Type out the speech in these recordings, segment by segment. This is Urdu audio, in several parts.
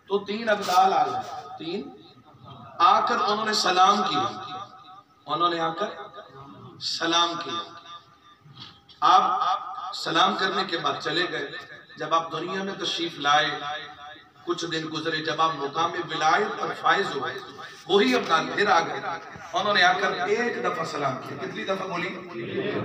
تو 3 ابدال آ گئے، 3 آ کر انہوں نے سلام کیا، انہوں نے آ کر سلام کیا. آپ سلام کرنے کے بعد چلے گئے. جب آپ دنیا میں تشریف لائے، کچھ دن گزرے، جب آپ مقام ولایت پر فائز ہوئے، وہی ابدال پھر آ گئے. انہوں نے آ کر ایک دفعہ سلام کیا. کتنی دفعہ بولی؟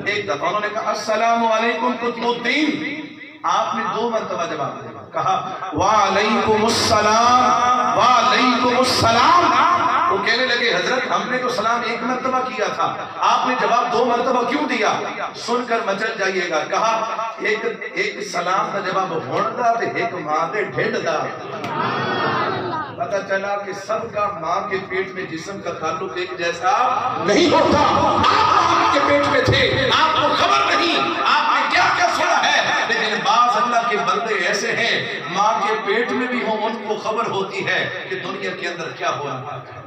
ایک دفعہ. انہوں نے کہا السلام علیکم قطب الدین. آپ نے 2 مرتبہ جواب دیا، کہا وعلیکم السلام وعلیکم السلام. وہ کہنے لگے حضرت ہم نے تو سلام 1 مرتبہ کیا تھا، آپ نے جواب 2 مرتبہ کیوں دیا؟ سن کر مچل جائیے گا. کہا ایک سلام کا جواب ہوندہ تے ایک ماں دے ڈھنڈ دا. پتہ چلا کہ سب کا ماں کے پیٹ میں جسم کا تعلق ایک جیسا نہیں ہوتا. آپ ماں کے پیٹ میں تھے، آپ کو خبر نہیں آپ نے کیا کیا سنا ہے، لیکن بعض اللہ کے بندے ایسے ہیں ماں کے پیٹ میں بھی ہوں، ان کو خبر ہوتی ہے کہ دنیا کے اندر کیا ہو رہا ہے.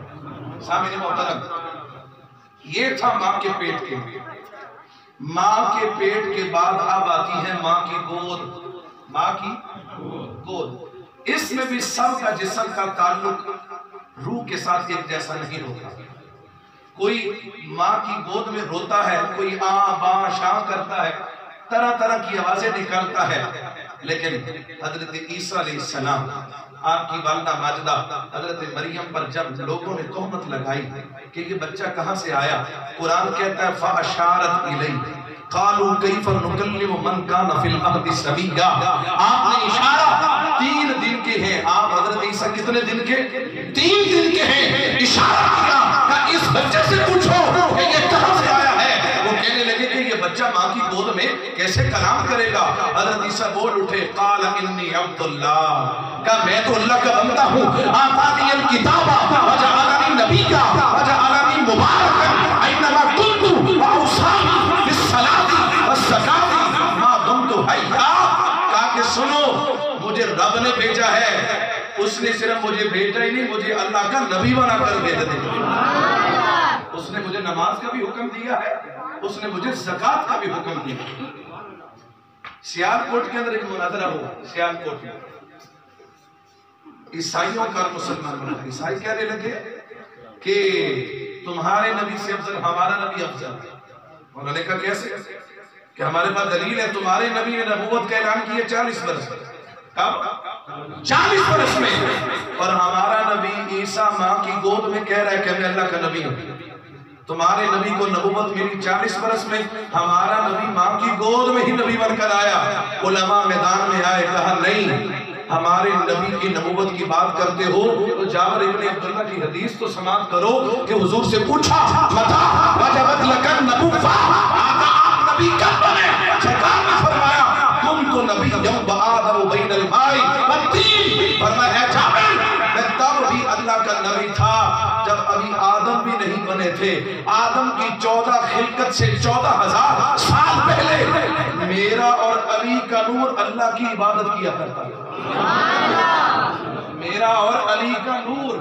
سامعین محترم، یہ تھا ماں کے پیٹ کے. ماں کے پیٹ کے بعد اب آتی ہے ماں کی گود. ماں کی گود، اس میں بھی سب کا جسم کا تعلق روح کے ساتھ ایک جیسا نہیں ہوتا. کوئی ماں کی گود میں روتا ہے، کوئی آں باں شاں کرتا ہے، طرح طرح کی آوازیں نکالتا ہے. لیکن حضرت عیسیٰ علیہ السلام، آپ کی والدہ ماجدہ حضرت مریم پر جب لوگوں نے تہمت لگائی کہ یہ بچہ کہاں سے آیا، قرآن کہتا ہے فَأَشَارَتْ إِلَيْهِ قَالُوا كَيْفَ نُكَلِّمُ مَنْ كَانَ فِي الْأَرْضِ صَبِيًّا. آپ نے اشارہ 3 دن کے ہیں. آپ حضرت عیسیٰ کتنے دن کے؟ 3 دن کے ہیں. اشارہ کیا کہ اس بچے سے پوچھو کہ یہ کہاں سے آیا ہے. وہ کہنے لگے کہ یہ بچہ ماں کی گود میں کیسے کلام کرے گا. حضرت عیسیٰ بول اٹھے، قال انی عبد اللہ، کہ میں تو اللہ کا بندہ ہوں. آتانی الکتاب وجعلنی نبیا وجعلنی مبارکا اینما کنت واوصانی بالصلاۃ والزکاۃ ما دمت حیا. کہا کہ سنو، مجھے رب نے بھیجا ہے. اس نے صرف مجھے بھیجا ہی نہیں، مجھے اللہ کا نبی بنا کر بھیج دیا. اس نے مجھے نماز کا بھی حکم دیا ہے، اس نے مجھے زکوٰۃ کا بھی حکم دیا. سیالکوٹ کے اندر ایک مناظرہ ہوا. سیالکوٹ میں عیسائیوں کا مسلمان بنا. عیسائی کہنے لگے کہ تمہارے نبی سے افضل ہمارا نبی افضل. انہوں نے کہا کیسے؟ کہ ہمارے پاس دلیل ہے، تمہارے نبی نے نبوت کا اعلان کیا 40 برس. کب؟ 40 برس میں. اور ہمارا نبی عیسیٰ ماں کی گود میں کہہ رہا ہے کہ میں اللہ کا نبی ہوں. تمہارے نبی کو نبوت ملی 40 برس میں، ہمارا نبی ماں کی گود میں ہی نبی بن کر آیا. علماء میدان میں آئے، کہا نہیں، ہمارے نبی کی نبوت کی بات کرتے ہو تو جابر ابن عبداللہ کی حدیث تو سماعت کرو کہ حضور سے پوچھا متا وجبت لکن نبوت، آقا آپ نبی کب بنے؟ سرکار نے فرمایا تم تو نبی یم بآدم بین المائی والتین. فرمایا اے جابر میں تب بھی اللہ کا نبی تھا جب ابھی آدم بھی نہیں بنے تھے. آدم کی 14 خلقت سے 14,000 سال پہلے میرا اور علی کا نور اللہ کی عبادت کیا کرتا ہے. میرا اور علی کا نور،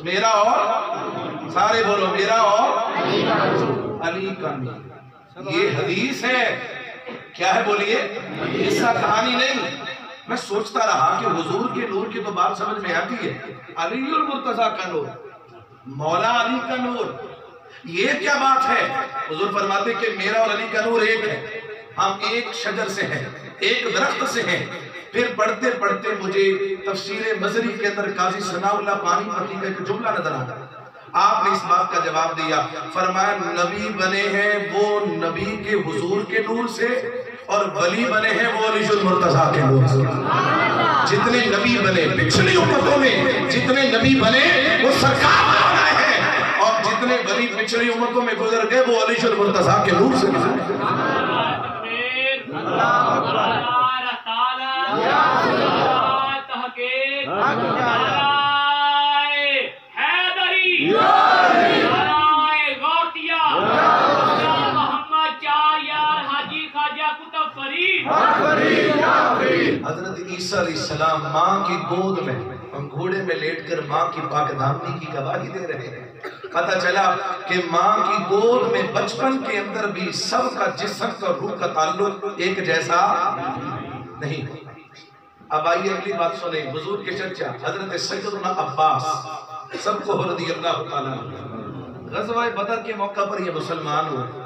میرا اور، سارے بولو میرا اور علی کا نور. یہ حدیث ہے. کیا ہے بولیے؟ اس کا کہانی نہیں. میں سوچتا رہا کہ حضور کے نور کی تو بات سمجھ میں آتی ہے، علی المرتضیٰ کا نور، مولا علی کا نور، یہ کیا بات ہے؟ حضور فرماتے کہ میرا اور علی کا نور ایک ہے، ہم ایک شجر سے ہیں، ایک درخت سے ہیں. پھر پڑھتے پڑھتے مجھے تفسیر مزری کے اندر قاضی ثناء اللہ پانی پتی کا ایک جملہ نظر آتا. آپ نے اس بات کا جواب دیا، فرمایا نبی بنے ہیں وہ نبی کے حضور کے نور سے، اور ولی بنے ہیں وہ علی المرتضیٰ کے نور سے. جتنے نبی بنے پچھلی امتوں میں، جتنے نبی بنے وہ سرکار بنائے ہیں، اور جتنے ولی پچھلی امتوں میں گزر گئے وہ علی المرتضیٰ کے نور سے گزر گئے. حضرت عیسیٰ علیہ السلام ماں کی گود میں گھوڑے میں لیٹ کر ماں کی پاک دامنی کی گواہی دے رہے ہیں. پتہ چلا کہ ماں کی گود میں بچپن کے اندر بھی سب کا جسم کا روح کا تعلق ایک جیسا نہیں. اب آئیے اگلی بات سنیں، حضور کے چچا حضرت سیدنا عباس سب کو رضی اللہ تعالیٰ، غزوہ بدر کے موقع پر یہ مسلمان ہوئے،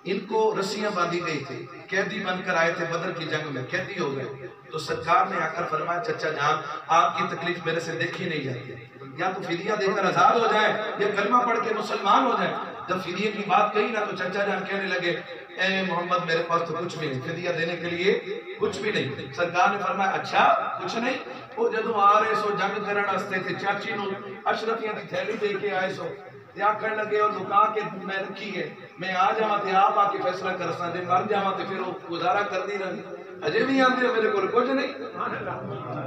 ان کو رسیاں باندھی گئی تھی، قیدی بن کر آئے تھے بدر کی جنگ میں، قیدی ہو گئے تو سرکار نے آ کر فرمایا چچا جان آپ کی تکلیف میرے سے دیکھی نہیں جاتی، یا تو فدیہ دے کر آزاد ہو جائے یا کلمہ پڑھ کے مسلمان ہو جائے۔ جب فدیہ کی بات کہی نا تو چچا جان کہنے لگے اے محمد میرے پاس تو کچھ بھی نہیں، فدیہ دینے کے لیے کچھ بھی نہیں۔ سرکار نے فرمایا اچھا کچھ نہیں، وہ جدو آ رہے سو جنگ کرنا ہستے تھے، چاچی نو اشرفیاں دی تھیلی دے کے آئے سو یا کہنے لگے اور لکا کے میں رکھی ہے، میں آ جاواں تے آپ آ کے فیصلہ کر سکتے، مر جاواں تے پھر وہ گزارا کر دی رہی، اجے بھی آندے ہو میرے کو کچھ نہیں۔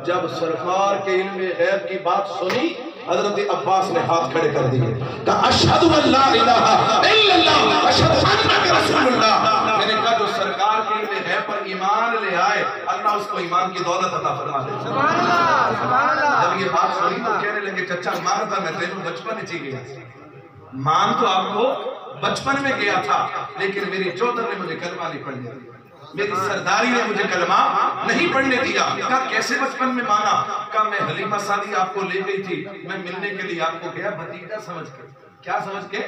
جب سرکار کے علم غیب کی بات سنی حضرت عباس نے ہاتھ کھڑے کر دیے، کہا اشہد ان لا الہ الا اللہ اشہد انک رسول اللہ۔ میں نے کہا جو سرکار کے علم غیب پر ایمان لے آئے اللہ اس کو ایمان کی دولت عطا فرما دے۔ سبحان اللہ سبحان اللہ۔ جب یہ بات سنی تو کہنے لگے چچا مانتا میں تینوں بچپن ہی گیا، مان تو آپ کو بچپن میں گیا تھا لیکن میری چودر نے مجھے کلمہ نہیں پڑھنے دیا، میری سرداری نے مجھے کلمہ نہیں پڑھنے دیا۔ کہا کیسے بچپن میں مانا؟ کہا میں حلیمہ سعدی آپ کو لے گئی تھی، میں ملنے کے لیے آپ کو گیا بھتیجا سمجھ کے، کیا سمجھ کے؟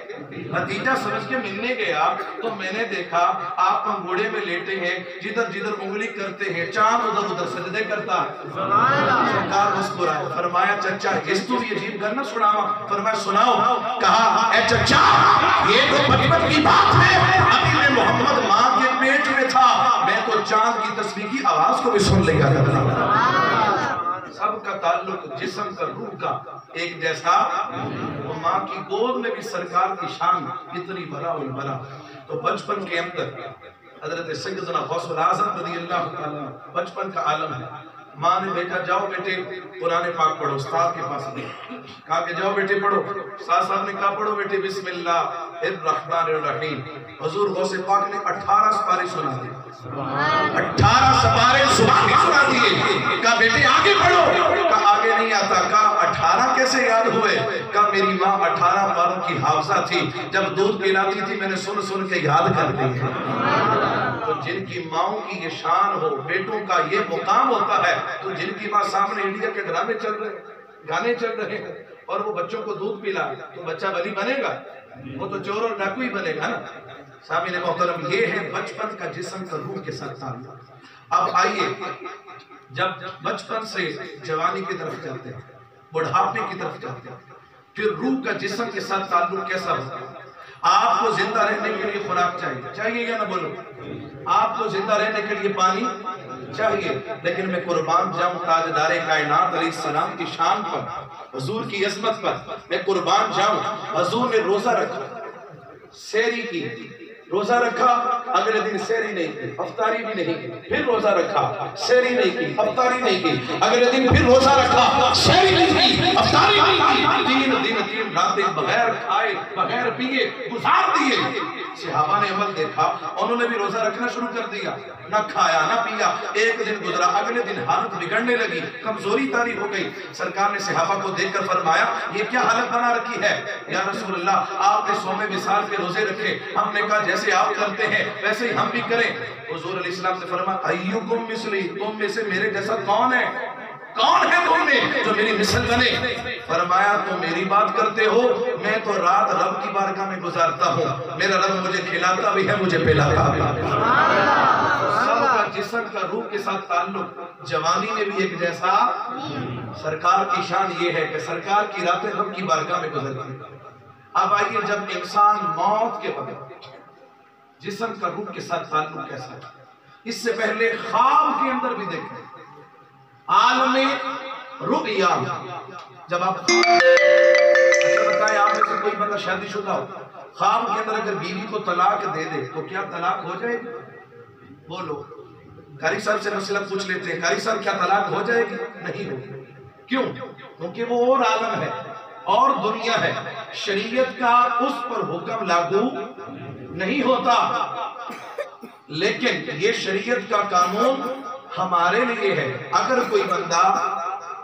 بھتیجا سمجھ کے ملنے گیا تو میں نے دیکھا آپ پنگوڑے میں لیٹے ہیں، جدھر جدھر انگلی کرتے ہیں چاند ادھر ادھر سجدے کرتا ہے۔ سرکار مسکرائے فرمایا چچا اس تو یہ عجیب گل نہ سناواں؟ فرمایا سناؤ۔ کہا اے چچا یہ تو بچپن کی بات ہے، ابھی میں محمد ماں کے پیٹ میں تھا، میں تو چاند کی تسبیح کی آواز کو بھی سن لیا کرتا تھا۔ سب کا تعلق جسم کا روح کا ایک جیسا، وہ ماں کی گود میں بھی سرکار کی شان اتنی بڑا والبرا۔ تو بچپن کے اندر حضرت سیدنا غوث الاعظم رضی اللہ عنہ بچپن کا عالم ہے، ماں نے بیٹا جاؤ بیٹے قرآن پاک پڑھو، استاد کے پاس گئے، کہا کہ جاؤ بیٹے پڑھو، استاد صاحب نے کہا پڑھو بیٹے بسم اللہ الرحمن الرحیم۔ حضور غوث پاک نے 18 سپارے سنا دیے، 18 سپارے سنا دیے، کہا بیٹے آگے پڑھو، کہا آگے نہیں آتا، کہا 18 کیسے یاد ہوئے؟ کہا میری ماں 18 پاروں کی حافظہ تھی، جب دودھ پلاتی تھی میں نے سن سن کے یاد کر دی ہے۔ تو جن کی ماؤں کی یہ شان ہو، بیٹوں کا یہ مقام ہوتا ہے، تو جن کی ماں سامنے انڈیا کے ڈرامے چل رہے ہیں، گانے چل رہے ہیں اور وہ بچوں کو دودھ پلا تو بچہ ولی بنے گا؟ وہ تو چور اور ڈاکو ہی بنے گا نا۔ سامعین محترم یہ ہے بچپن کا جسم کا روح کے ساتھ تعلق۔ اب آئیے جب بچپن سے جوانی کی طرف چلتے ہیں، بڑھاپے کی طرف چلتے ہیں، پھر روح کا جسم کے ساتھ تعلق کیسا ہوتا ہے؟ آپ کو زندہ رہنے کے لیے خوراک چاہیے، چاہیے یا نہ بولو؟ آپ کو زندہ رہنے کے لیے پانی چاہیے، لیکن میں قربان جاؤں تاجدار کائنات علیہ السلام کی شان پر، حضور کی عظمت پر میں قربان جاؤں۔ حضور نے روزہ رکھا، سحری کی، روزہ رکھا، اگلے دن سحری نہیں کی، افطاری بھی نہیں کی، پھر روزہ رکھا، سحری نہیں کی، افطاری نہیں کی، اگلے دن پھر روزہ رکھا، سحری نہیں کی، افطاری نہیں کی، 3 دن 3 راتیں بغیر کھائے بغیر پیے گزار دیے۔ صحابہ نے عمل دیکھا، انہوں نے بھی روزہ رکھنا شروع کر دیا، نہ کھایا نہ پیا، ایک دن گزرا، اگلے دن حالت بگڑنے لگی، کمزوری طاری ہو گئی۔ سرکار نے صحابہ کو دیکھ کر فرمایا یہ کیا حالت بنا رکھی ہے؟ یا رسول اللہ آپ نے صوم وصال کے روزے رکھے، ہم نے کہا جیسے آپ کرتے ہیں ویسے ہی ہم بھی کریں۔ حضور علیہ السلام نے فرمایا ایوکم مثلی، تم میں سے میرے جیسا کون ہے؟ کون ہے تم میں جو میری مثل بنے؟ فرمایا تم میری بات کرتے ہو، میں تو رات رب کی بارگاہ میں گزارتا ہوں، میرا رب مجھے کھلاتا بھی ہے مجھے پلاتا بھی ہے۔ سب کا جسم کا روح کے ساتھ تعلق جوانی میں بھی ایک جیسا۔ سرکار کی شان یہ ہے کہ سرکار کی راتیں رب کی بارگاہ میں گزرتی ہیں۔ اب آئیے جب انسان موت کے وقت جسم کا روح کے ساتھ تعلق کیسا ہے؟ اس سے پہلے خواب کے اندر بھی دیکھیں، عالم رؤیا، جب آپ اچھا بتائیں آپ میں سے کوئی بندہ شادی شدہ ہو، خواب کے اندر اگر بیوی کو طلاق دے دے تو کیا طلاق ہو جائے گی؟ بولو، قاری صاحب سے مسئلہ پوچھ لیتے ہیں، قاری صاحب کیا طلاق ہو جائے گی؟ نہیں ہوگی۔ کیوں؟ کیونکہ وہ اور عالم ہے اور دنیا ہے، شریعت کا اس پر حکم لاگو نہیں ہوتا، لیکن یہ شریعت کا قانون ہمارے لیے ہے۔ اگر کوئی بندہ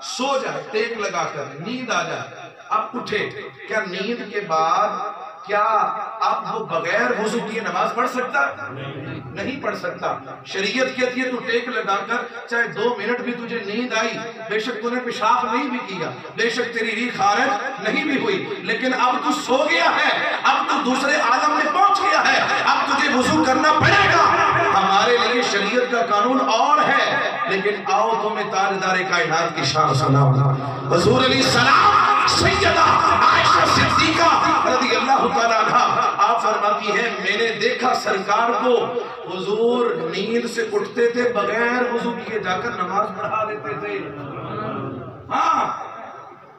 سو جائے ٹیک لگا کر نیند آ جائے، اب اٹھے، کیا نیند کے بعد کیا اب وہ بغیر وضو کیے نماز پڑھ سکتا؟ نہیں پڑھ سکتا۔ شریعت کہتی ہے تو ٹیک لگا کر چاہے 2 منٹ بھی تجھے نیند آئی، بے شک تو نے پیشاب نہیں بھی کیا، بے شک تیری ریح خارج نہیں بھی ہوئی، لیکن اب تو سو گیا ہے، اب تو دوسرے عالم میں پہنچ گیا ہے، اب تجھے وضو کرنا پڑے گا۔ ہمارے لیے شریعت کا قانون اور ہے، لیکن آؤ تمہیں تاجدار کائنات کی شان سناؤں۔ حضور علیہ السلام سیدہ عائشہ صدیقہ رضی اللہ تعالیٰ عنہ آپ فرماتی ہے میں نے دیکھا سرکار کو حضور نیند سے اٹھتے تھے بغیر وضو کیے جا کر نماز پڑھا دیتے تھے۔ ہاں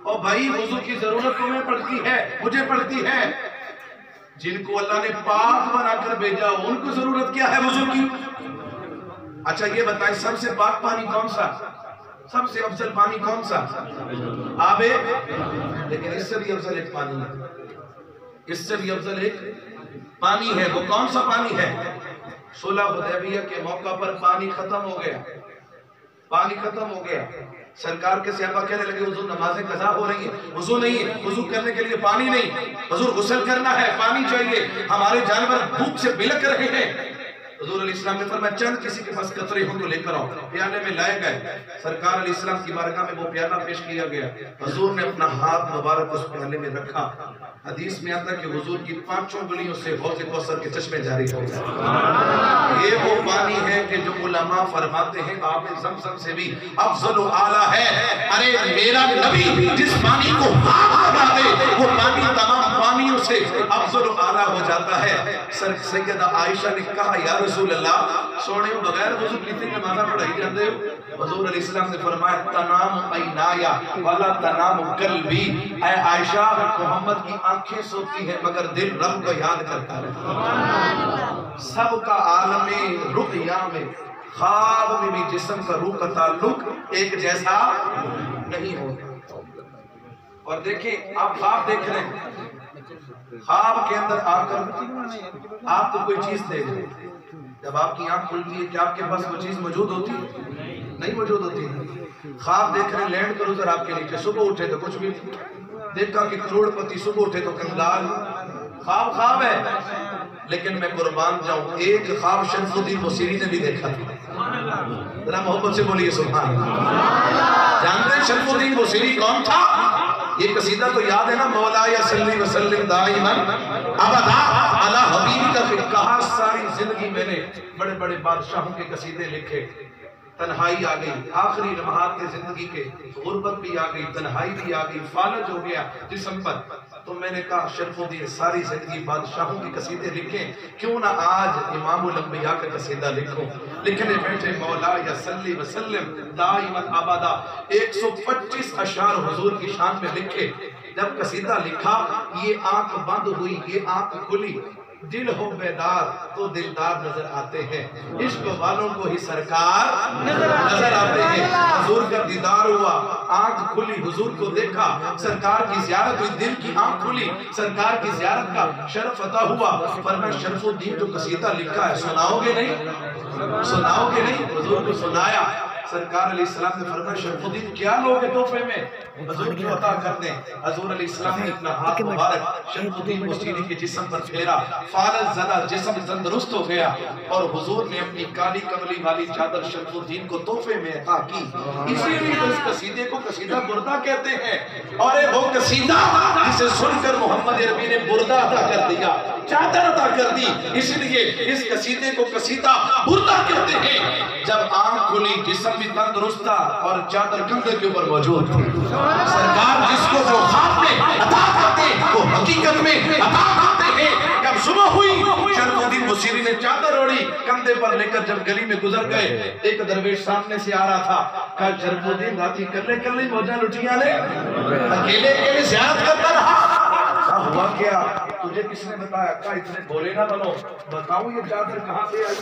اور بھائی وضو کی ضرورت تمہیں پڑتی ہے، مجھے پڑتی ہے، جن کو اللہ نے پاک بنا کر بھیجا ان کو ضرورت کیا ہے وضو کی؟ اچھا یہ بتائیں سب سے پاک پانی کون سا؟ سب سے افضل پانی کون سا؟ آب، لیکن اس سے بھی افضل ایک پانی ہے، اس سے بھی افضل ایک پانی ہے، وہ کون سا پانی ہے؟ صلح حدیبیہ کے موقع پر پانی ختم ہو گیا، پانی ختم ہو گیا، سرکار کے صحابہ کہنے لگے حضور نمازیں قضا ہو رہی ہیں، وضو نہیں ہے، وضو کرنے کے لیے پانی نہیں، حضور غسل کرنا ہے، پانی چاہیے، ہمارے جانور بھوک سے بلک رہے ہیں۔ حضور علیہ السلام نے فرمایا چند کسی کے پاس قطرے ہوں تو لے کر آؤ، پیالے میں لائے گئے، سرکار علیہ السلام کی بارگاہ میں وہ پیالہ پیش کیا گیا، حضور نے اپنا ہاتھ مبارک اس پیالے میں رکھا، حدیث میں آتا ہے کہ حضور کی 5 انگلیوں سے حوض کوثر کے چشمے جاری ہو گئے۔ یہ وہ پانی ہے کہ جو علماء فرماتے ہیں آب زمزم سے بھی افضل و اعلیٰ ہے۔ ارے میرا نبی جس پانی کو ہاتھ لگا دے وہ پانی تمام پانیوں سے افضل و اعلیٰ ہو جاتا ہے۔ سیدہ عائشہ نے کہا یا رسول اللہ سونے بغیر وضو کیتے نمازہ پڑھائی جاندے ہو؟ حضور علیہ السلام نے فرمایا تنام عینایا ولا تنام قلبی، اے عائشہ محمد کی آنکھیں سوتی ہیں مگر دل رب کو یاد کرتا ہے۔ سب کا عالم رؤیا میں خواب میں بھی جسم کا روح کا تعلق ایک جیسا نہیں ہوتا۔ اور دیکھیں آپ خواب دیکھ رہے ہیں، خواب کے اندر آ کر آپ کو کوئی چیز دے دے، جب آپ کی آنکھ کھلتی ہے کیا آپ کے پاس وہ چیز موجود ہوتی ہے؟ نہیں موجود ہوتی ہے۔ خواب دیکھ رہے ہیں لینڈ کروزر آپ کے نیچے، صبح اٹھے تو کچھ بھی دیکھا کہ کروڑ پتی، صبح اٹھے تو کنگال، خواب ہے، لیکن میں قربان جاؤں ایک خواب شرف الدین بصیری نے بھی دیکھا تھا، ذرا محبت سے بولیے سبحان اللہ۔ جانتے ہیں شرف الدین بصیری کون تھا؟ یہ قصیدہ تو یاد ہے نا، مولا یا صلی وسلم دائماً ابدا علی حبیبک، کا کہا ساری زندگی میں نے بڑے بڑے بادشاہوں کے قصیدے لکھے، تنہائی آ گئی، آخری لمحات کے زندگی کے، غربت بھی آ گئی، تنہائی بھی آ گئی، فالج ہو گیا جسم پر، تو میں نے کہا شرف الدین ساری زندگی بادشاہوں کی قصیدے لکھیں، کیوں نہ آج امام الانبیاء کا قصیدہ لکھوں؟ لکھنے بیٹھے مولا یا صلی وسلم دائماً ابدا 125 اشعار حضور کی شان میں لکھے۔ جب قصیدہ لکھا یہ آنکھ بند ہوئی، یہ آنکھ کھلی، دل ہو بیدار تو دلدار نظر آتے ہیں، عشق والوں کو ہی سرکار نظر آتے ہیں۔ حضور کا دیدار ہوا، آنکھ کھلی، حضور کو دیکھا، سرکار کی زیارت ہوئی، دل کی آنکھ کھلی، سرکار کی زیارت کا شرف عطا ہوا۔ فرمایا شرف الدین جو قصیدہ لکھا ہے سناؤ گے نہیں؟ سناؤ گے نہیں؟ حضور کو سنایا۔ سرکار علیہ السلام نے فرمایا شرف الدین کیا لوگے تحفے میں؟ حضور جو عطا کر دیں۔ حضور علیہ السلام نے اپنا ہاتھ مبارک شرف الدین بصیری کے جسم پر پھیرا، فالج زدہ جسم تندرست ہو گیا، اور حضور نے اپنی کالی کملی والی چادر شرف الدین کو تحفے میں عطا کی۔ اسی لیے اس قصیدے کو قصیدہ بردہ کہتے ہیں، اور وہ قصیدہ جسے سن کر محمد عربی نے بردہ عطا کر دیا، چادر عطا کر دی، اس لیے اس قصیدے کو قصیدہ بردہ کہتے ہیں۔ جب آنکھ کھلی جسم بھی تندرست تھا اور چادر کندھے کے اوپر موجود تھی۔ سرکار جس کو جو خواب میں عطا کرتے وہ حقیقت میں عطا کرتے ہیں۔ جب صبح ہوئی شرف الدین بصیری نے چادر اوڑھی کندھے پر لے کر جب گلی میں گزر گئے، ایک درویش سامنے سے آ رہا تھا، کہا شرف الدین راتی کلے موجہ لٹیاں لے اکیلے زیارت کرتا رہا، ہوا کیا؟ تجھے کس نے بتایا؟ کہا اتنے بولے نہ بنو، بتاؤ یہ چادر کہاں سے آئی؟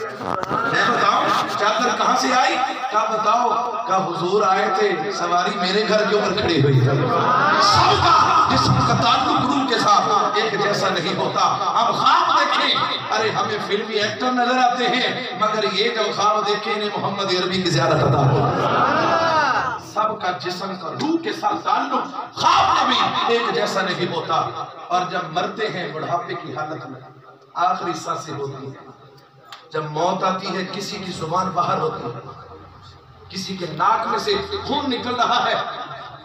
میں بتاؤں چادر کہاں سے آئی؟ کہا بتاؤ؟ کہا حضور آئے تھے، سواری میرے گھر کے اوپر کھڑی ہوئی ہے۔ سب کا جسم کا تعلق روح کے ساتھ ایک جیسا نہیں ہوتا۔ اب خواب دیکھیں، ارے ہمیں فلمی ایکٹر نظر آتے ہیں، مگر یہ جب خواب دیکھیں انہیں محمد عربی کی زیارت عطا ہو۔ سب کا جسم کا روح کے ساتھ تعلق خواب میں بھی ایک جیسا نہیں ہوتا، اور جب مرتے ہیں بڑھاپے کی حالت میں آخری سانسیں ہوتی ہیں، جب موت آتی ہے کسی کی زبان باہر ہوتی ہے، کسی کے ناک میں سے خون نکل رہا ہے،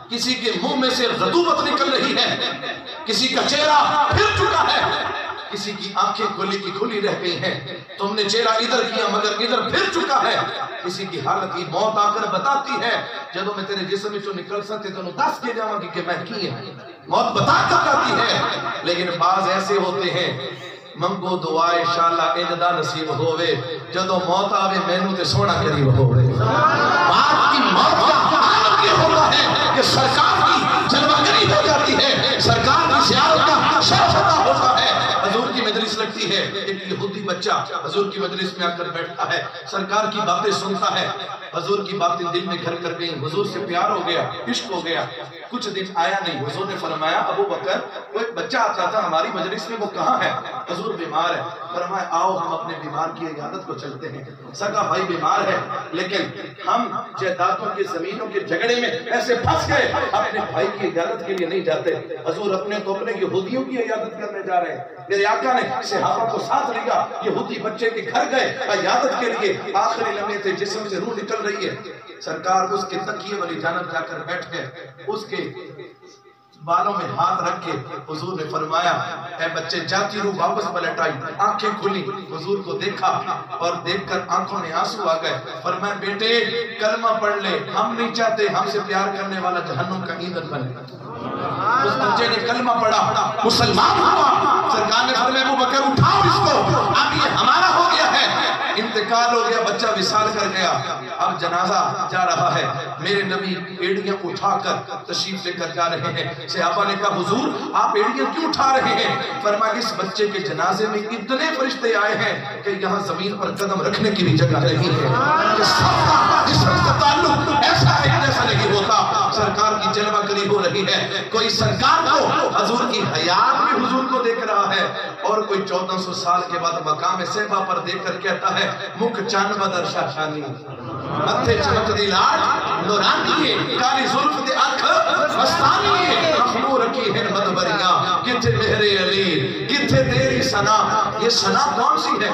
کسی کے منہ میں سے رطوبت نکل رہی ہے، کسی کا چہرہ پھر چکا ہے، کسی کی آنکھیں کھلی کی کھلی رہ گئی ہیں، تم نے چہرہ ادھر کیا مگر ادھر پھر چکا ہے، کسی کی حالت کی موت آ کر بتاتی ہے جدو میں تیرے جسم میں نکل سکتے تو دس کے جاؤں گی کہ میں کی ہے، موت بتا کر جاتی ہے۔ لیکن بعض ایسے ہوتے ہیں منگو دعائے انشاءاللہ اجدا نصیب ہوئے، جدو موت آوے مینوں تے سونا قریب ہوئے۔ بعد کی موت کا عالم یہ ہوتا ہے کہ سرکار کی جلوہ گری ہو جاتی ہے، سرکار کی زیارت کا شرف عطا ہوتا ہے۔ حضور کی مجلس لگتی ہے، ایک یہودی بچہ حضور کی مجلس میں آ کر بیٹھتا ہے، سرکار کی باتیں سنتا ہے، حضور کی باتیں دل میں گھر کر گئیں، حضور سے پیار ہو گیا، عشق ہو گیا۔ کچھ دن آیا نہیں، حضور نے فرمایا ابو بکر وہ ایک بچہ آتا تھا ہماری مجلس میں، وہ کہاں ہے؟ حضور بیمار ہے۔ فرمایا آؤ ہم اپنے بیمار کی عیادت کو چلتے ہیں۔ سگا بھائی بیمار ہے لیکن ہم جائیدادوں کی زمینوں کے جھگڑے میں ایسے پھنس گئے، اپنے بھائی کی عیادت کے لیے نہیں جاتے۔ حضور اپنے تو اپنے یہودیوں کی عیادت کرنے جا رہے ہیں، میرے آقا نے صحابہ کو ساتھ لیا، یہودی بچے کے گھر گئے عیادت کے لیے، آخری لمحے تھے، جسم سے روح نکل رہی ہے، سرکار اس کے تکیے والی جانب جا کر بیٹھ گئے، اس کے بالوں میں ہاتھ رکھ کے حضور نے فرمایا اے بچے جاتی روح واپس پلٹ آئی، آنکھیں کھلی، حضور کو دیکھا اور دیکھ کر آنکھوں میں آنسو آ گئے، فرمایا بیٹے کلمہ پڑھ لے، ہم نہیں چاہتے ہم سے پیار کرنے والا جہنم کا ایندھن بنے۔ اس بچے نے کلمہ پڑھا، مسلمان ہوا، سرکار نے فرمایا ابو بکر اٹھاؤ اس کو، اب یہ ہمارا ہو گیا ہے۔ انتقال ہو گیا، بچہ وصال کر گیا، اب جنازہ جا رہا ہے، میرے نبی ایڑیاں اٹھا کر تشریف لے کر جا رہے ہیں۔ صحابہ نے کہا حضور آپ ایڑیاں کیوں اٹھا رہے ہیں؟ فرمایا اس بچے کے جنازے میں اتنے فرشتے آئے ہیں کہ یہاں زمین پر قدم رکھنے کی بھی جگہ نہیں ہے، کہ سب کا جسم کا تعلق ایسا ایک جیسا نہیں ہوتا۔ سرکار کی جلوہ گری ہو رہی ہے، کوئی سرکار کو حضور کی حیات میں حضور کو دیکھ رہا ہے، اور کوئی 1400 سال کے بعد مقام صحبہ پر دیکھ کر کہتا ہے مکھ چاند بدر شاشانی، متھے چمک دی لاٹ نورانی ہے، کالی زلف دے اکھ مستانی ہے، مخمور کی ہن مدبریاں، کتھے مہر علی کتھے تیری ثنا۔ یہ ثنا کون سی ہے؟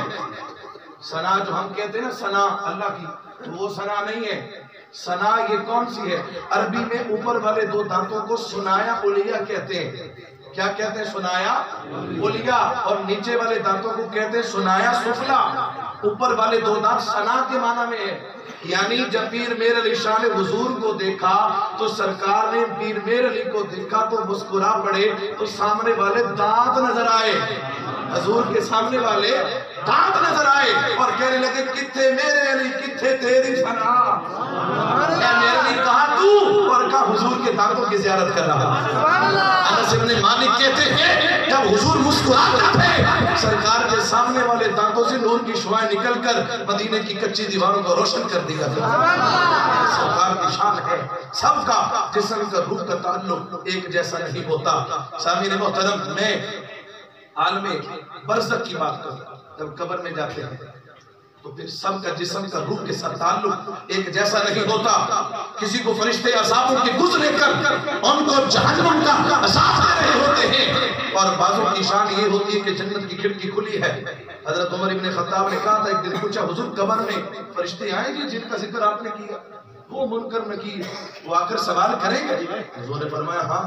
ثنا جو ہم کہتے ہیں نا ثنا اللہ کی، وہ ثنا نہیں ہے۔ ثنا یہ کون سی ہے؟ عربی میں اوپر والے دو دانتوں کو سنایا اولیا کہتے ہیں۔ کیا کہتے ہیں؟ سنایا اولیا، اور نیچے والے دانتوں کو کہتے ہیں سنایا سفلا۔ اوپر والے دو دانت ثنا کے معنی میں ہے، یعنی جب پیر میر علی شاہ نے حضور کو دیکھا تو سرکار نے پیر میر علی کو دیکھا تو مسکرا پڑے تو سامنے والے دانت نظر آئے، حضور کے سامنے والے دانت نظر آئے، اور کہنے لگے کتھے میرے علی کتھے تیری ثنا، اے میرے علی کہا تو، اور کہا حضور کے دانتوں کی زیارت کر رہا۔ انس بن مالک کہتے ہیں جب حضور مسکراتے تھے سرکار کے سامنے والے دانتوں سے نور کی شعائیں نکل کر مدینے کی کچی دیواروں کو روشن کر دیا تھا۔ سرکار کی شان ہے، سب کا جسم کا روح کا تعلق ایک جیسا نہیں ہوتا۔ سامعین محترم، میں عالم برزخ کی بات کرتا ہوں، جب قبر میں جاتے ہیں تو پھر سب کا جسم کا روح کے ساتھ تعلق ایک جیسا نہیں ہوتا۔ کسی کو فرشتے عذابوں کے گزرے کر ان کو جہنم کا عذاب دے رہے ہوتے ہیں، اور بعضوں کی شان یہ ہوتی ہے کہ جنت کی کھڑکی کھلی ہے۔ حضرت عمر ابن خطاب نے کہا تھا، ایک دن پوچھا حضور قبر میں فرشتے آئیں گے جن کا ذکر آپ نے کیا، وہ منکر نکیر وہ آ کر سوال کریں گے؟ حضور نے فرمایا ہاں،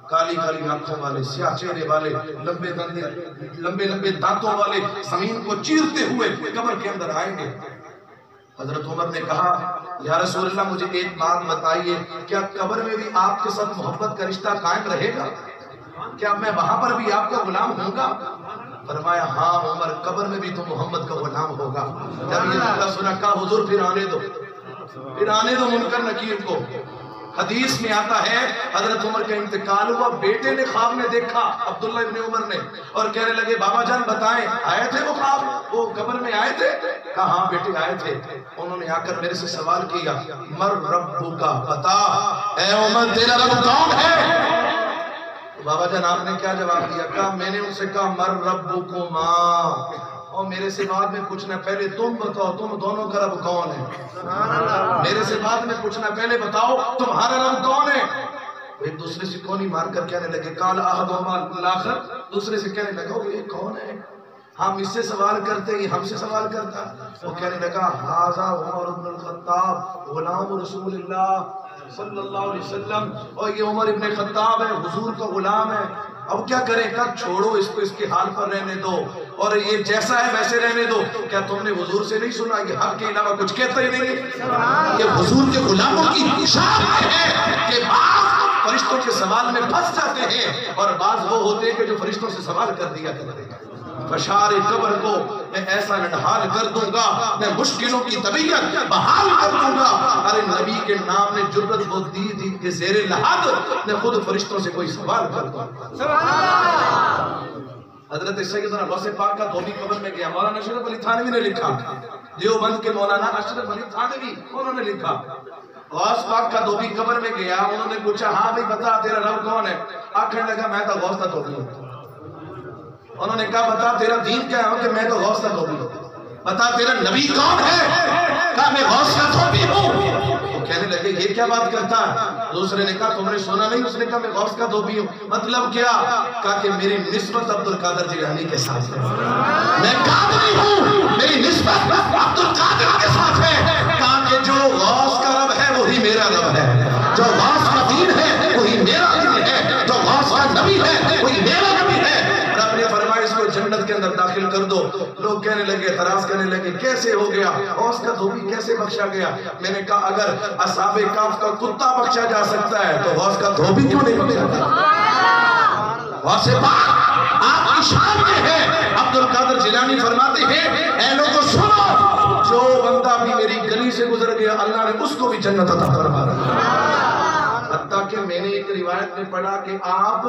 کالی کالی آنکھوں والے، سیاہ چہرے والے، لمبے لمبے دانتوں والے زمین کو چیرتے ہوئے قبر کے اندر آئیں گے۔ حضرت عمر نے کہا یا رسول اللہ مجھے ایک بات بتائیے، کیا قبر میں بھی آپ کے ساتھ محبت کا رشتہ قائم رہے گا؟ کیا میں وہاں پر بھی آپ کا غلام ہوں گا؟ فرمایا ہاں عمر، قبر میں بھی تو محمد کا غلام ہوگا۔ جب یہ جملہ سنا کہا حضور پھر آنے دو منکر نکیر کو۔ حدیث میں آتا ہے حضرت عمر کا انتقال ہوا، بیٹے نے خواب میں دیکھا عبداللہ ابن عمر نے، اور کہنے لگے بابا جان بتائیں آئے تھے وہ خواب، وہ قبر میں آئے تھے؟ کہا ہاں بیٹے آئے تھے۔ انہوں نے آ کر میرے سے سوال کیا مر ربو کا بتا، اے عمر تیرا رب کون ہے؟ بابا جان آپ نے کیا جواب دیا؟ کہا میں نے ان سے کہا مر ربکما، اور میرے سے بعد میں پوچھنا پہلے تم بتاؤ تم دونوں کا رب کون ہے؟ میرے سے بعد میں پوچھنا پہلے بتاؤ تمہارا رب کون ہے؟ ایک دوسرے سے کونی مار کر کہنے لگے قال احدہما الاخر، دوسرے سے کہنے لگا وہ یہ کون ہے؟ ہم اس سے سوال کرتے یہ ہم سے سوال کرتا۔ وہ کہنے لگا ھذا عمر بن الخطاب غلام رسول اللہ صلی اللہ علیہ وسلم، اور یہ عمر ابن خطاب ہے حضور کا غلام ہے۔ اب کیا کریں؟ کہا چھوڑو اس کو اس کے حال پر رہنے دو، اور یہ جیسا ہے ویسے رہنے دو۔ کیا تم نے حضور سے نہیں سنا یہ حق کے علاوہ کچھ کہتا ہی نہیں؟ یہ حضور کے غلاموں کی شان ہے کہ بعض فرشتوں کے سوال میں پھنس جاتے ہیں، اور بعض وہ ہوتے ہیں کہ جو فرشتوں سے سوال کر دیا کرتے ہیں۔ بشار قبر کو میں ایسا نڈھال کر دوں گا، میں مشکلوں کی طبیعت بحال کر دوں گا۔ ارے نبی کے نام نے جرت وہ دی تھی کہ زیر لحد میں خود فرشتوں سے کوئی سوال کر دوں۔ حضرت سیدنا غوث پاک کا دھوبی قبر میں گیا، مولانا اشرف علی تھانوی نے لکھا، دیوبند کے مولانا اشرف علی تھانوی انہوں نے لکھا، غوث پاک کا دھوبی قبر میں گیا، انہوں نے پوچھا ہاں بھئی بتا تیرا رب کون ہے؟ آکھنے لگا میں تو غوث کا دھوبی ہوں۔ انہوں نے کہا بتا تیرا دین کیا ہے؟ کہ میں تو غوث کا دھوبی ہوں۔ بتا تیرا نبی کون ہے؟ کہا میں غوث کا دھوبی ہوں۔ وہ کہنے لگے یہ کیا بات کرتا ہے؟ دوسرے نے کہا تم نے سنا نہیں؟ اس نے کہا میں غوث کا دھوبی ہوں۔ مطلب کیا؟ کہا کہ میری نسبت عبدالقادر جیلانی کے ساتھ ہے، میں قادری ہوں، میری نسبت عبدالقادر کے ساتھ ہے۔ کہا کہ جو غوث کا رب ہے وہی میرا رب ہے، جو غوث کا دین ہے وہی میرا دین ہے، جو غوث کا نبی ہے وہی میرا نبی ہے۔ رب نے فرمایا اس کو جنت کے اندر داخل کر دو۔ لوگ کہنے لگے اعتراض کرنے لگے کیسے ہو گیا؟ غوث کا دھوبی کیسے بخشا گیا؟ میں نے کہا اگر اصحاب کہف کا کتا بخشا جا سکتا ہے تو غوث کا دھوبی کیوں نہیں بخشا؟ غوث پاک آپ کی شان میں ہے۔ عبدالقادر جیلانی فرماتے ہیں اے لوگوں سنو، جو بندہ بھی میری گلی سے گزر گیا اللہ نے اس کو بھی جنت عطا فرما رہا۔ حتیٰ کہ میں نے ایک روایت میں پڑھا کہ آپ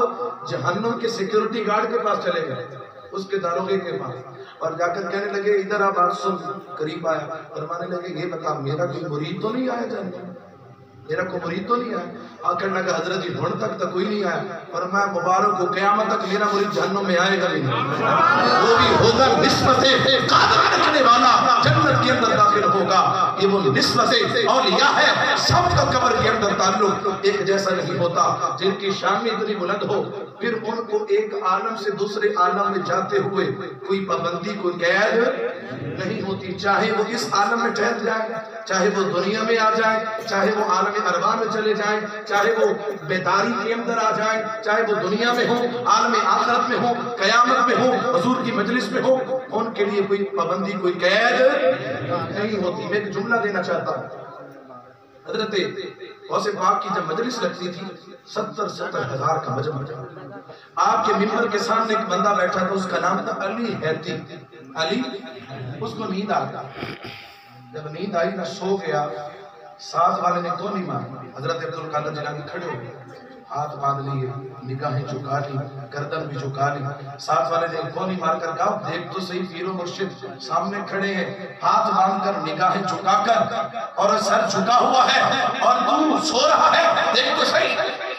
جہنم کے سیکیورٹی گارڈ کے پاس چلے گئے، اس کے داروغے کے پاس، اور جا کر کہنے لگے ادھر آپ بات سن۔ قریب آیا، فرمانے لگے یہ بتا میرا کوئی مرید تو نہیں آیا جنت؟ میرا کوئی مرید تو نہیں آیا؟ آخر لگا حضرت جی ڈھونڈ تک کوئی نہیں آیا۔ فرمایا مبارک ہو قیامت تک میرا مرید جہنم میں آئے گا نہیں، وہ بھی ہوگا نسبت قادر رکھنے والا، جنت کے اندر داخل ہوگا۔ یہ وہ نسبت اولیاء ہے، سب کا قبر کے اندر تعلق ایک جیسا نہیں ہوتا۔ جن کی شان میں اتنی بلند ہو پھر ان کو ایک عالم سے دوسرے عالم میں جاتے ہوئے کوئی پابندی کوئی قید نہیں ہوتی، چاہے وہ اس عالم میں ٹھہر جائے، چاہے وہ دنیا میں آ جائے، چاہے وہ عالم ارواح میں چلے جائیں، چاہے وہ بیداری کے اندر آ جائیں، چاہے وہ دنیا میں ہوں، عالم آخرت میں ہوں، قیامت میں ہوں، حضور کی مجلس میں ہوں، ان کے لیے کوئی پابندی کوئی قید نہیں ہوتی۔ میں ایک جملہ دینا چاہتا ہوں، حضرت غوث پاک کی جب مجلس لگتی تھی 70 ہزار کا مجمع تھا، آپ کے ممبر کے سامنے ایک بندہ بیٹھا تھا، اس کا نام تھا علی حیتی۔ علی، اس کو نیند آ گئی، جب نیند آئی نہ سو گیا، ساتھ والے نے کون نہیں ماری؟ حضرت عبدالقادر جیلانی کھڑے ہو گئے، ہاتھ باندھ لیے، نگاہیں جھکا لی، گردن بھی جھکا لی۔ ساتھ والے نے کون نہیں مار کر کہا دیکھ تو صحیح پیر و مرشد سامنے کھڑے ہیں، ہاتھ باندھ کر نگاہیں جھکا کر اور سر جھکا ہوا ہے اور تو سو رہا ہے، دیکھ تو صحیح۔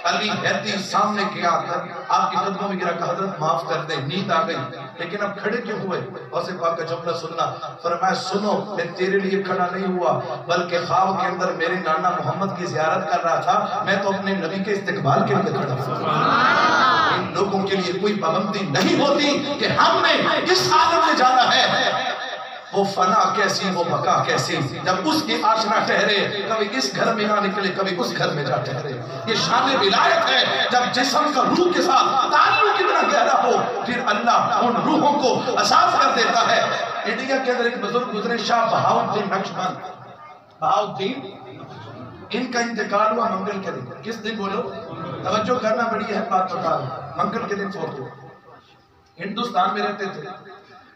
علی حیتی سامنے کیا کر آپ کے قدموں میں گرا کہ حضرت معاف کر دیں، نیند آ گئی، لیکن اب کھڑے کیوں ہوئے؟ غوث پاک کا جملہ سننا، فرمایا سنو میں تیرے لیے کھڑا نہیں ہوا بلکہ خواب کے اندر میرے نانا محمد کی زیارت کر رہا تھا، میں تو اپنے نبی کے استقبال کے لیے کھڑا ہوں۔ ان لوگوں کے لیے کوئی پابندی نہیں ہوتی کہ ہم نے اس عالم میں جانا ہے، وہ فنا کیسی وہ بقا کیسی، جب اس کی آشنا ٹھہرے کبھی اس گھر میں نہ نکلے کبھی اس گھر میں جا ٹھہرے۔ یہ شان ولایت ہے، جب جسم کا روح کے ساتھ تعلق کتنا گہرا ہو پھر اللہ ان روحوں کو آزاد کر دیتا ہے۔ انڈیا کے اندر ایک بزرگ گزرے شاہ بہاؤالدین نقشبند، بہاؤالدین، ان کا انتقال ہوا منگل کے دن۔ کس دن بولو؟ توجہ کرنا بڑی ہے بات بتا رہا، منگل کے دن فوت ہوا۔ ہندوستان میں رہتے تھے،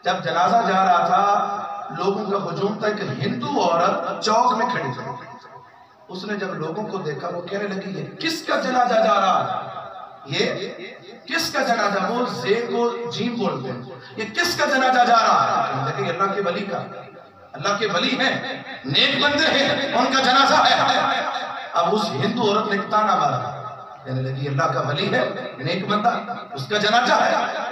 جب جنازہ جا رہا تھا لوگوں کا ہجوم تھا، ایک ہندو عورت چوک میں کھڑی تھی، اس نے جب لوگوں کو دیکھا وہ کہنے لگی یہ کس کا جنازہ جا رہا ہے؟ یہ کس کا جنازہ؟ وہ زے کو جیم بولتے ہیں، یہ کس کا جنازہ جا رہا ہے؟ کہنے لگے اللہ کے ولی کا، اللہ کے ولی ہیں، نیک بندے ہیں، ان کا جنازہ ہے۔ اب اس ہندو عورت نے تانا مارا، کہنے لگی اللہ کا ولی ہے، نیک بندہ، اس کا جنازہ ہے۔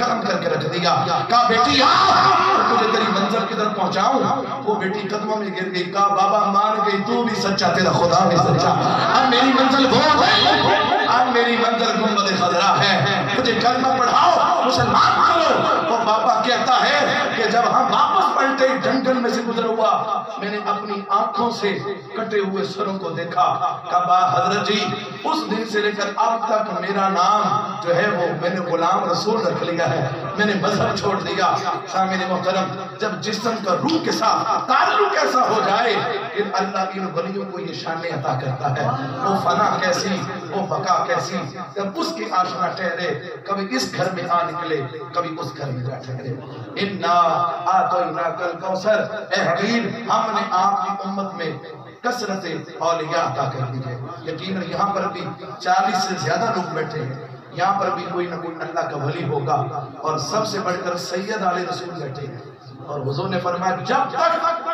گرم کر کے رکھ دیا. کہا بیٹی تجھے تیری منزل کی طرف پہنچاؤں. وہ بیٹی قدموں میں گر گئی. کہا بابا مان گئی تو بھی سچا, تیرا خدا بھی سچا. اب میری منزل وہ ہے, اب میری منزل گنبد خضرا ہے. مجھے کلمہ پڑھاؤ, مسلمان کرو. وہ بابا کہتا ہے کہ جب ہم واپس پلٹے جنگل میں سے گزر ہوا, میں نے اپنی آنکھوں سے کٹے ہوئے سروں کو دیکھا. کہا حضرت جی اس دن سے لے کر اب تک میرا نام جو ہے وہ میں نے غلام رسول رکھ لیا ہے, میں نے مذہب چھوڑ دیا. سامعین محترم, جب جسم کا روح کے ساتھ تعلق ایسا ہو جائے کہ اللہ ان ولیوں کو یہ شان عطا کرتا ہے. وہ فنا کیسی, وہ بقا کیسی, جب اس کی آشنا ٹھہرے, کبھی اس گھر میں آ نکلے, کبھی اس گھر میں جا ٹھہرے. انا اعطیناک الکوثر, اے حبیب ہم نے آپ کی امت میں کثرت اولیاء عطا کر دی ہے. یقیناً یہاں پر بھی 40 سے زیادہ لوگ بیٹھے ہیں, یہاں پر بھی کوئی نہ کوئی اللہ کا ولی ہوگا, اور سب سے بڑھ کر سید آل رسول بیٹھے ہیں. اور حضور نے فرمایا جب تک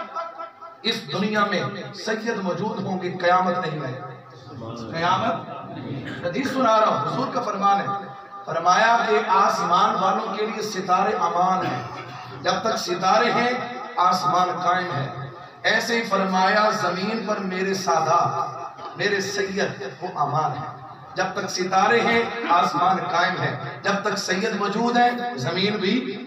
اس دنیا میں سید موجود ہوں گے قیامت نہیں آئے. قیامت حدیث سنا رہا ہوں, حضور کا فرمان ہے. فرمایا کہ آسمان والوں کے لیے ستارے امان ہیں, جب تک ستارے ہیں آسمان قائم ہے. ایسے ہی فرمایا زمین پر میرے سادات, میرے سید وہ امان ہیں. جب تک ستارے ہیں آسمان قائم ہے, جب تک سید موجود ہے زمین بھی.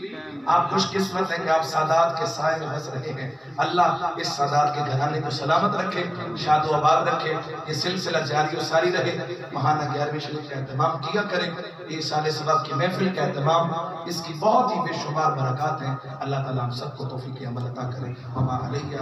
آپ خوش قسمت ہیں کہ آپ سادات کے سائے میں بس رہے ہیں. اللہ اس سادات کے گھرانے کو سلامت رکھے, شاد و آباد رکھے, یہ سلسلہ جاری و ساری رہے. ماہانہ 11ویں شریف کا اہتمام کیا کریں, یہ سال ثواب کی محفل کا اہتمام, اس کی بہت ہی بے شمار برکات ہیں. اللہ تعالیٰ ہم سب کو توفیق عمل عطا کرے. وما علیہ